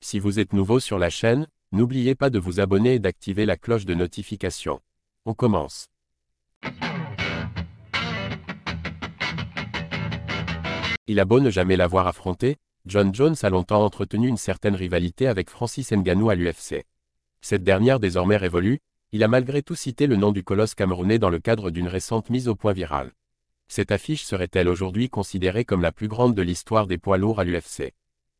Si vous êtes nouveau sur la chaîne, n'oubliez pas de vous abonner et d'activer la cloche de notification. On commence. Il a beau ne jamais l'avoir affronté, Jon Jones a longtemps entretenu une certaine rivalité avec Francis Ngannou à l'UFC. Cette dernière désormais révolue, il a malgré tout cité le nom du colosse camerounais dans le cadre d'une récente mise au point virale. Cette affiche serait-elle aujourd'hui considérée comme la plus grande de l'histoire des poids lourds à l'UFC?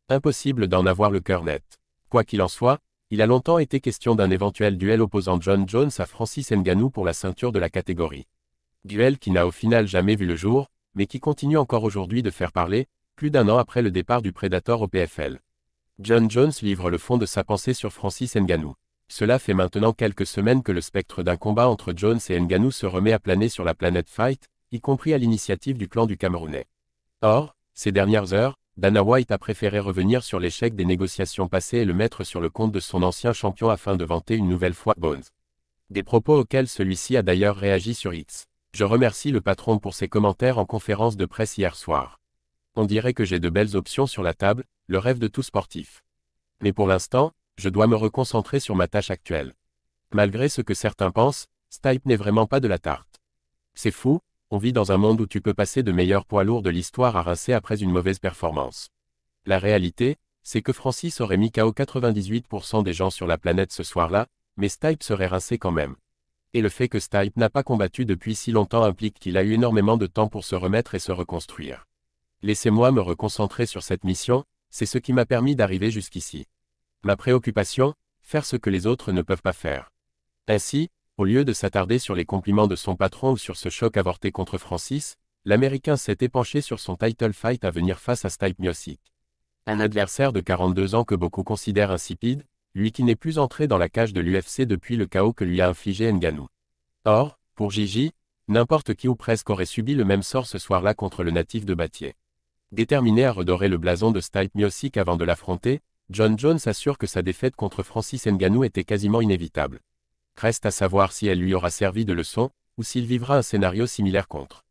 Impossible d'en avoir le cœur net. Quoi qu'il en soit, il a longtemps été question d'un éventuel duel opposant Jon Jones à Francis Ngannou pour la ceinture de la catégorie. Duel qui n'a au final jamais vu le jour, mais qui continue encore aujourd'hui de faire parler, plus d'un an après le départ du Predator au PFL. Jon Jones livre le fond de sa pensée sur Francis Ngannou. Cela fait maintenant quelques semaines que le spectre d'un combat entre Jones et Ngannou se remet à planer sur la planète Fight, y compris à l'initiative du clan du Camerounais. Or, ces dernières heures, Dana White a préféré revenir sur l'échec des négociations passées et le mettre sur le compte de son ancien champion afin de vanter une nouvelle fois Bones. Des propos auxquels celui-ci a d'ailleurs réagi sur X. Je remercie le patron pour ses commentaires en conférence de presse hier soir. On dirait que j'ai de belles options sur la table, le rêve de tout sportif. Mais pour l'instant, je dois me reconcentrer sur ma tâche actuelle. Malgré ce que certains pensent, Stipe n'est vraiment pas de la tarte. C'est fou, on vit dans un monde où tu peux passer de meilleurs poids lourds de l'histoire à rincer après une mauvaise performance. La réalité, c'est que Francis aurait mis KO 98% des gens sur la planète ce soir-là, mais Stipe serait rincé quand même. Et le fait que Stipe n'a pas combattu depuis si longtemps implique qu'il a eu énormément de temps pour se remettre et se reconstruire. Laissez-moi me reconcentrer sur cette mission, c'est ce qui m'a permis d'arriver jusqu'ici. Ma préoccupation, faire ce que les autres ne peuvent pas faire. Ainsi, au lieu de s'attarder sur les compliments de son patron ou sur ce choc avorté contre Francis, l'Américain s'est épanché sur son title fight à venir face à Stipe Miocic. Un adversaire de 42 ans que beaucoup considèrent insipide, lui qui n'est plus entré dans la cage de l'UFC depuis le chaos que lui a infligé Ngannou. Or, pour Gigi, n'importe qui ou presque aurait subi le même sort ce soir-là contre le natif de Battier. Déterminé à redorer le blason de Stipe Miocic avant de l'affronter, Jon Jones assure que sa défaite contre Francis Ngannou était quasiment inévitable. Reste à savoir si elle lui aura servi de leçon, ou s'il vivra un scénario similaire contre